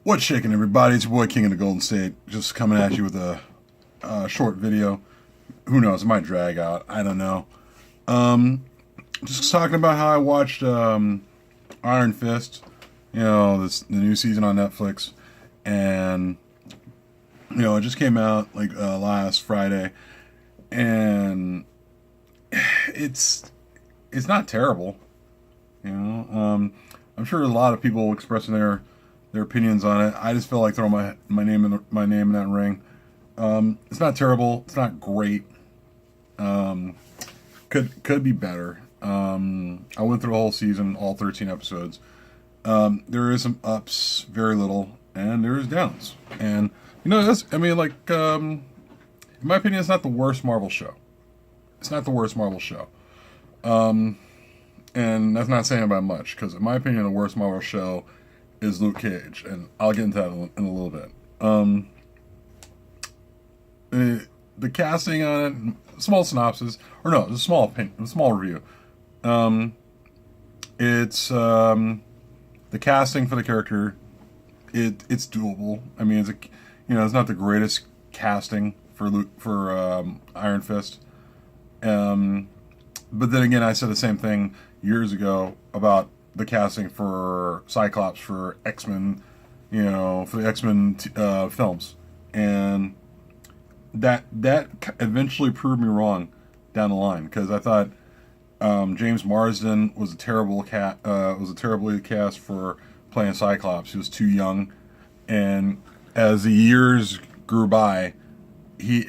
What's shaking, everybody? It's your boy King of the Golden State, just coming at you with a short video. Who knows? It might drag out. I don't know. Um, just talking about how I watched Iron Fist. The new season on Netflix, and it just came out like last Friday, and it's it's not terrible. I'm sure a lot of people expressing their opinions on it. I just feel like throwing my name in my name in that ring. It's not terrible. It's not great. Um, could be better. I went through the whole season, all 13 episodes. There is some ups, very little, and there is downs. And that's, I mean, like in my opinion, it's not the worst Marvel show. It's not the worst Marvel show. Um, and that's not saying about much, because in my opinion, the worst Marvel show is Luke Cage, and I'll get into that in a little bit. The casting on it, small synopsis, or no, it's a small opinion, a small review. Um, it's the casting for the character. It's doable. I mean, it's not the greatest casting for Iron Fist. Um, but then again, I said the same thing years ago about the casting for Cyclops for X-Men, for the X-Men films, and that eventually proved me wrong down the line, because I thought James Marsden was was a terribly cast for playing Cyclops. He was too young, and as the years grew by, he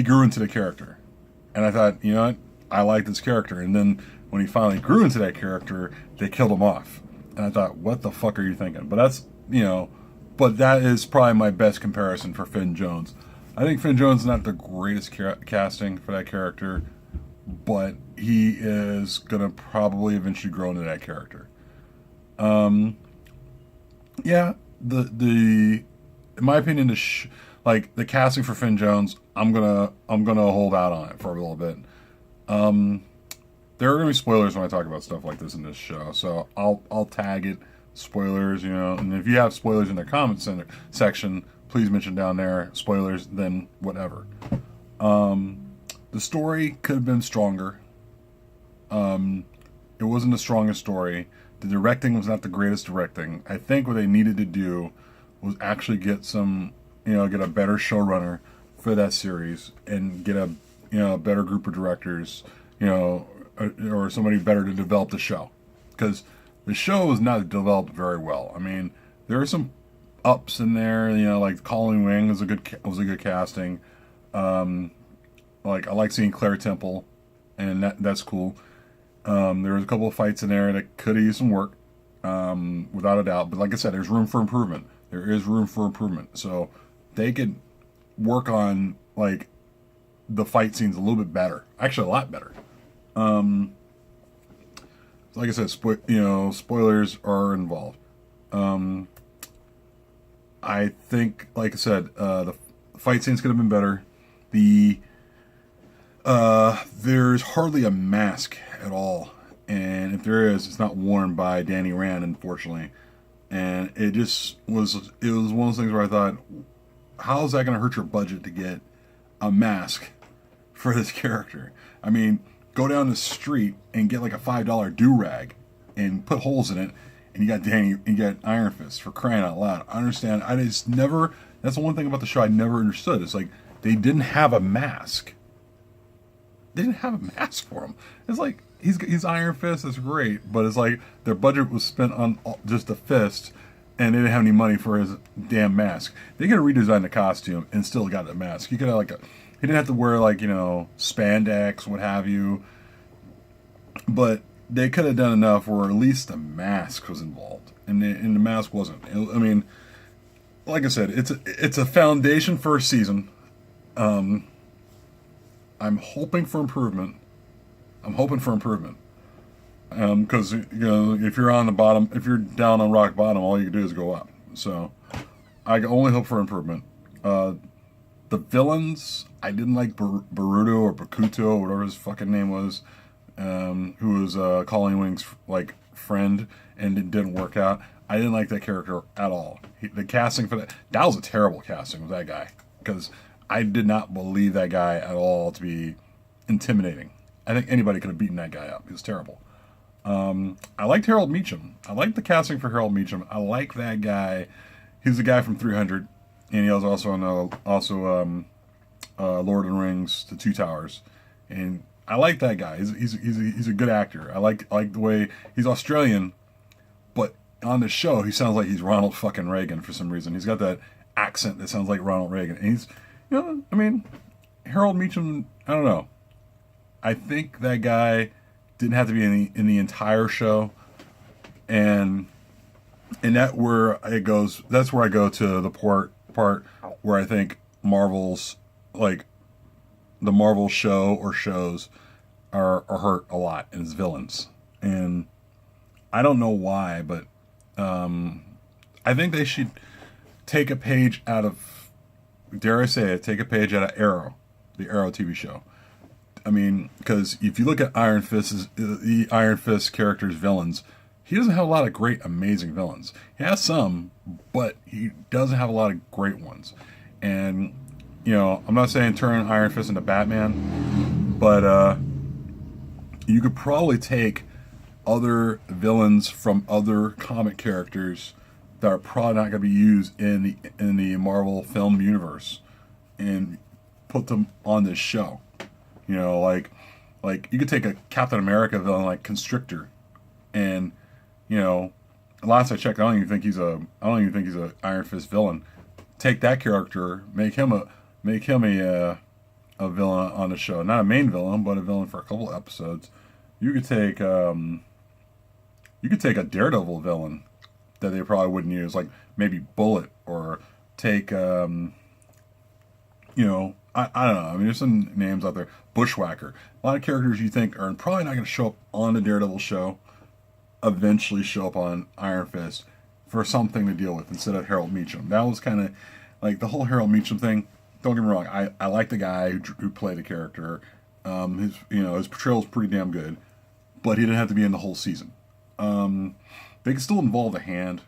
grew into the character, and I thought, what, I like this character. And then when he finally grew into that character, they killed him off, and I thought, what the fuck are you thinking? But but that is probably my best comparison for Finn Jones. I think Finn Jones is not the greatest casting for that character, but he is gonna probably eventually grow into that character. Um, yeah, the in my opinion, like the casting for Finn Jones, I'm gonna hold out on it for a little bit. Um, there are gonna be spoilers when I talk about stuff like this in this show, so I'll tag it spoilers, and if you have spoilers in the comments section, please mention down there spoilers. Then whatever. The story could have been stronger. It wasn't the strongest story. The directing was not the greatest directing. I think what they needed to do was actually get get a better showrunner for that series, and get a better group of directors, or somebody better to develop the show, because the show was not developed very well. I mean, there are some ups in there, like Colleen Wing was a good casting. Like, I like seeing Claire Temple, and that's cool. There was a couple of fights in there that could have used some work, without a doubt. But like I said, there's room for improvement. There is room for improvement. So they could work on, like, the fight scenes a little bit better. Actually, a lot better. Um, like I said, spoilers are involved. Um, I think, like I said, the fight scenes could have been better. There's hardly a mask at all, and if there is, it's not worn by Danny Rand, unfortunately. And it was one of those things where I thought, how is that going to hurt your budget to get a mask for this character? I mean, go down the street and get like a $5 do rag and put holes in it, and you got Iron Fist, for crying out loud. I understand. I just never. That's the one thing about the show I never understood. It's like they didn't have a mask. They didn't have a mask for him. It's like he's Iron Fist. That's great, but it's like their budget was spent on just the fist, and they didn't have any money for his damn mask. They could have redesigned the costume and still got the mask. You could have he didn't have to wear spandex, what have you. But they could have done enough where at least the mask was involved, and the mask wasn't. I mean, like I said, it's a foundation for a season. Um, I'm hoping for improvement. Because if you're on the bottom, if you're down on rock bottom, all you can do is go up. So I only hope for improvement. The villains, I didn't like Baruto or Bakuto, or whatever his fucking name was, who was Colleen Wing's like friend and it didn't work out. I didn't like that character at all. The casting for that was a terrible casting with that guy, because I did not believe that guy at all to be intimidating. I think anybody could have beaten that guy up. He was terrible. I liked Harold Meacham. I liked the casting for Harold Meacham. I like that guy. He's the guy from 300, and he was also on Lord of the Rings, The Two Towers, and I like that guy. He's a good actor. I like the way he's Australian, but on the show he sounds like he's Ronald fucking Reagan for some reason. He's got that accent that sounds like Ronald Reagan. And he's, I mean, Harold Meacham. I don't know. I think that guy didn't have to be in the entire show, and that where it goes. That's where I go to the part where I think Marvel's, like, the Marvel show or shows are hurt a lot in its villains, and I don't know why, but I think they should take a page out of, dare I say it, take a page out of Arrow, the Arrow TV show. I mean, because if you look at the Iron Fist character's villains, he doesn't have a lot of great, amazing villains. He has some, but he doesn't have a lot of great ones. And, I'm not saying turn Iron Fist into Batman, but you could probably take other villains from other comic characters that are probably not going to be used in the Marvel film universe and put them on this show. Like you could take a Captain America villain like Constrictor, and last I checked, I don't even think he's a Iron Fist villain. Take that character, make him a villain on the show, not a main villain, but a villain for a couple episodes. You could take a Daredevil villain that they probably wouldn't use, like maybe Bullet, or take I don't know. I mean, there's some names out there. Bushwhacker. A lot of characters you think are probably not going to show up on the Daredevil show eventually show up on Iron Fist for something to deal with instead of Harold Meacham. That was kind of like the whole Harold Meacham thing. Don't get me wrong. I like the guy who played the character. His portrayal is pretty damn good, but he didn't have to be in the whole season. They can still involve a hand.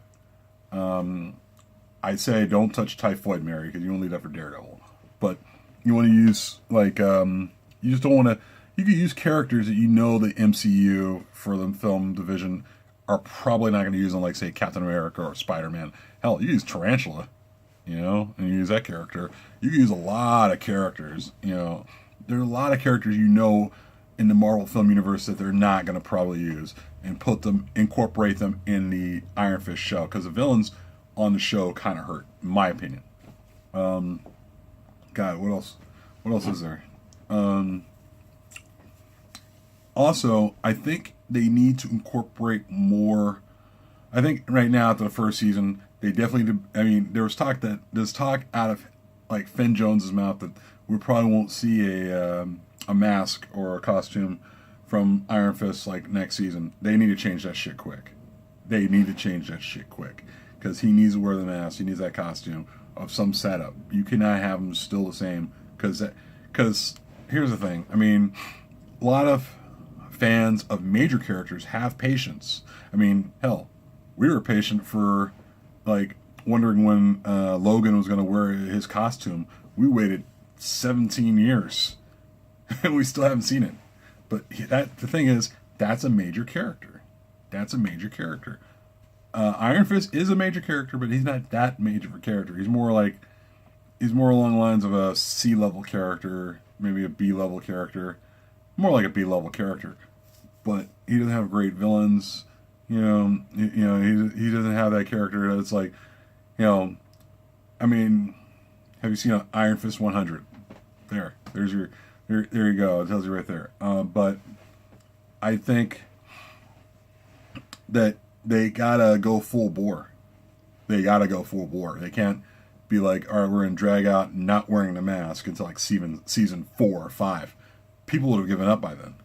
I'd say don't touch Typhoid Mary, because you want to leave that for Daredevil. But you want to use, like, you just don't want to. You could use characters that the MCU for the film division are probably not going to use on, like, say, Captain America or Spider-Man. Hell, you use Tarantula, and you use that character. You can use a lot of characters, There are a lot of characters in the Marvel film universe that they're not going to probably use, and incorporate them in the Iron Fist show, because the villains on the show kind of hurt, in my opinion. God, what else? What else is there? Also, I think they need to incorporate more. I think right now after the first season, they definitely did. I mean, there's talk out of, like, Finn Jones's mouth that we probably won't see a mask or a costume from Iron Fist like next season. They need to change that shit quick. Because he needs to wear the mask. He needs that costume of some setup. You cannot have him still the same. Because here's the thing. I mean, a lot of fans of major characters have patience. I mean, hell, we were patient for, like, wondering when Logan was going to wear his costume. We waited 17 years, and we still haven't seen it. But the thing is, that's a major character. Iron Fist is a major character, but he's not that major of a character. He's more along the lines of a C-level character, maybe a B-level character, more like a B-level character. But he doesn't have great villains. He doesn't have that character that's like, I mean, have you seen Iron Fist 100? There you go. It tells you right there. But I think that they gotta go full bore. They can't be like, all right, we're gonna drag out not wearing the mask until like season 4 or 5. People would have given up by then.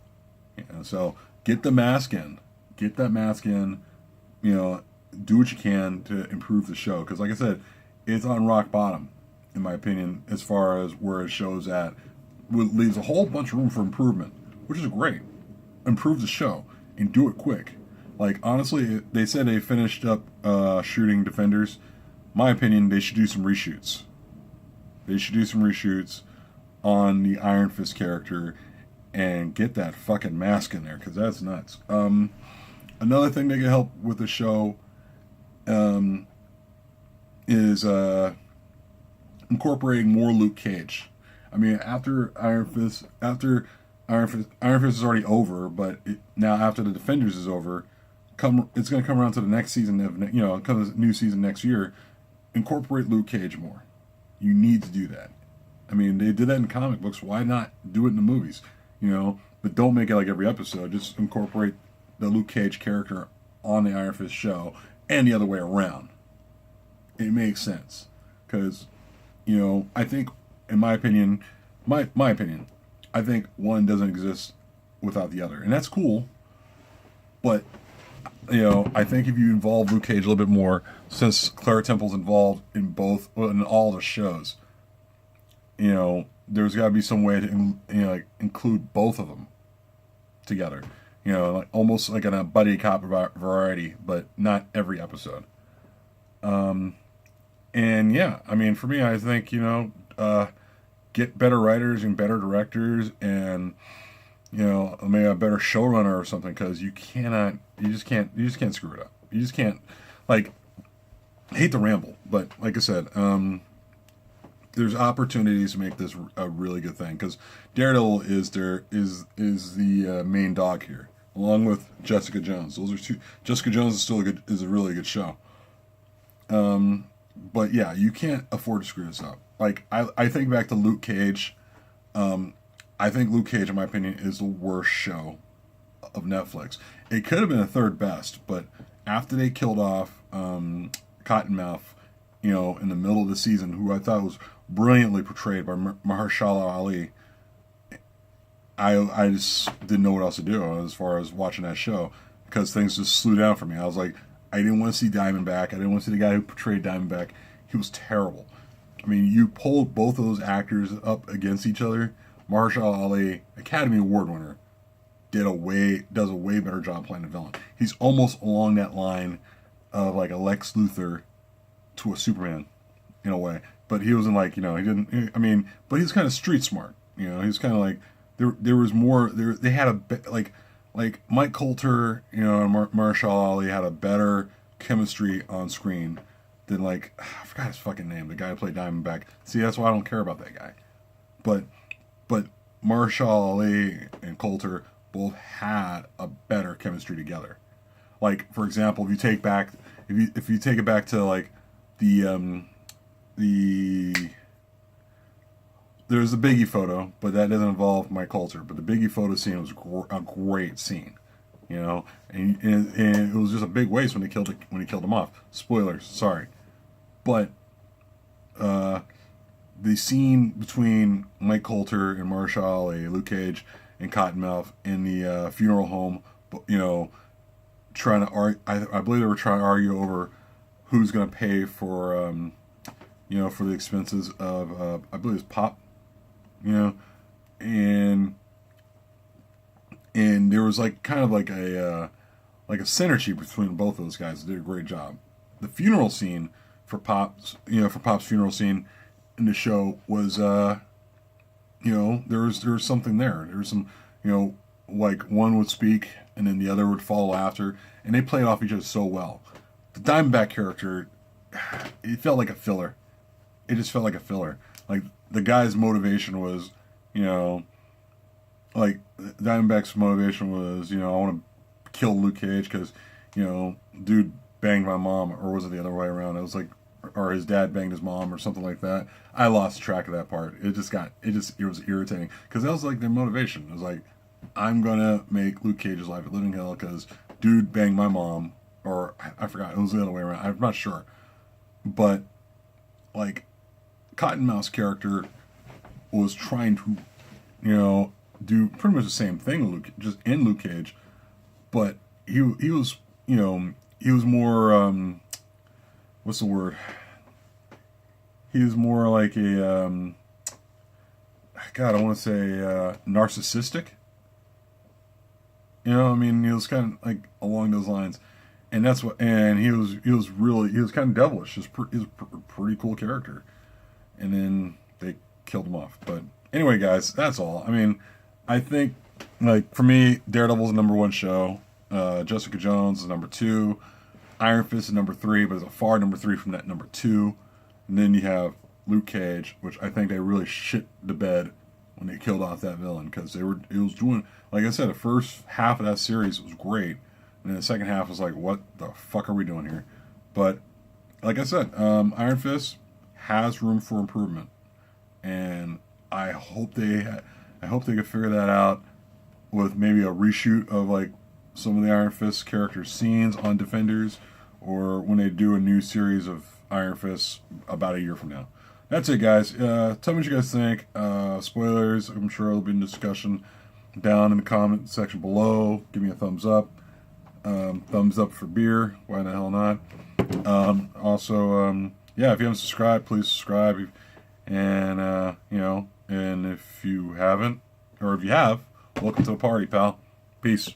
So get the mask in. Get that mask in. Do what you can to improve the show. Because, like I said, it's on rock bottom, in my opinion, as far as where it shows at. It leaves a whole bunch of room for improvement, which is great. Improve the show and do it quick. Like, honestly, they said they finished up shooting Defenders. My opinion, they should do some reshoots. They should do some reshoots on the Iron Fist character and get that fucking mask in there because that's nuts. Another thing that can help with the show um, is incorporating more Luke Cage. I mean, Iron Fist is already over, but now after the Defenders is over, it's going to come around to the next season of comes new season next year. Incorporate Luke Cage more. You need to do that. I mean, they did that in comic books. Why not do it in the movies? But don't make it like every episode. Just incorporate the Luke Cage character on the Iron Fist show and the other way around. It makes sense because I think, in my opinion, my opinion, I think one doesn't exist without the other, and that's cool. But I think if you involve Luke Cage a little bit more, since Clara Temple's involved in in all the shows, there's got to be some way to include both of them together. Like almost like in a buddy cop variety, but not every episode. And yeah, I mean, for me, I think get better writers and better directors, and maybe a better showrunner or something, because you just can't screw it up. You just can't, like, I hate to ramble, but like I said, there's opportunities to make this a really good thing, because Daredevil is the main dog here, along with Jessica Jones. Those are two. Jessica Jones is a really good show. But yeah, you can't afford to screw this up. Like, I think back to Luke Cage. I think Luke Cage, in my opinion, is the worst show of Netflix. It could have been a third best, but after they killed off Cottonmouth, in the middle of the season, who I thought was brilliantly portrayed by Mahershala Ali, I just didn't know what else to do as far as watching that show, because things just slew down for me. I was like, I didn't want to see Diamondback. I didn't want to see the guy who portrayed Diamondback. He was terrible. I mean, you pulled both of those actors up against each other. Mahershala Ali, Academy Award winner, does a way better job playing the villain. He's almost along that line of like a Lex Luthor to a Superman, in a way. But he wasn't like, he didn't. I mean, but he's kind of street smart. He's kind of like there was more. They had like Mike Coulter, and Mahershala Ali had a better chemistry on screen than I forgot his fucking name, the guy who played Diamondback. See, that's why I don't care about that guy. But Mahershala Ali and Coulter both had a better chemistry together. Like, for example, if you take it back to like the there's the Biggie photo, but that doesn't involve Mike Coulter. But the Biggie photo scene was a great scene, and it was just a big waste when he killed him off. Spoilers, sorry, but the scene between Mike Coulter and Mahershala Ali, Luke Cage, and Cottonmouth in the funeral home, trying to argue. I believe they were trying to argue over who's going to pay for for the expenses of I believe it's Pop. And there was kind of like a synergy between both of those guys. They did a great job. The funeral scene for Pop's funeral scene in the show was there was something there. There was some, like one would speak and then the other would follow after, and they played off each other so well. The Diamondback character, it felt like a filler. It just felt like a filler. Like, the guy's motivation was, like, Diamondback's motivation was, I want to kill Luke Cage because, dude banged my mom, or was it the other way around? It was like, or his dad banged his mom or something like that. I lost track of that part. It was irritating because that was like their motivation. It was like, I'm gonna make Luke Cage's life a living hell because dude banged my mom, or I forgot, it was the other way around. I'm not sure, but like, Cottonmouth's character was trying to, do pretty much the same thing just in Luke Cage, but he was, he was more, what's the word? He was more like a, God, I want to say narcissistic. You know, I mean, he was kind of like along those lines, and that's what. And he was kind of devilish. He was a pretty cool character, and then they killed him off. But anyway, guys, that's all. I mean, I think like for me, Daredevil's the number one show. Jessica Jones is number two. Iron Fist is number three, but it's a far number three from that number two. And then you have Luke Cage, which I think they really shit the bed when they killed off that villain because it was doing, like I said, the first half of that series was great, and then the second half was like, what the fuck are we doing here? But like I said, Iron Fist has room for improvement, and I hope they can figure that out with maybe a reshoot of like some of the Iron Fist character scenes on Defenders, or when they do a new series of Iron Fist about a year from now. That's it, guys. Tell me what you guys think. Spoilers, I'm sure there'll be a discussion down in the comment section below. Give me a thumbs up. Thumbs up for beer. Why the hell not? Yeah, if you haven't subscribed, please subscribe. And, and if you haven't, or if you have, welcome to the party, pal. Peace.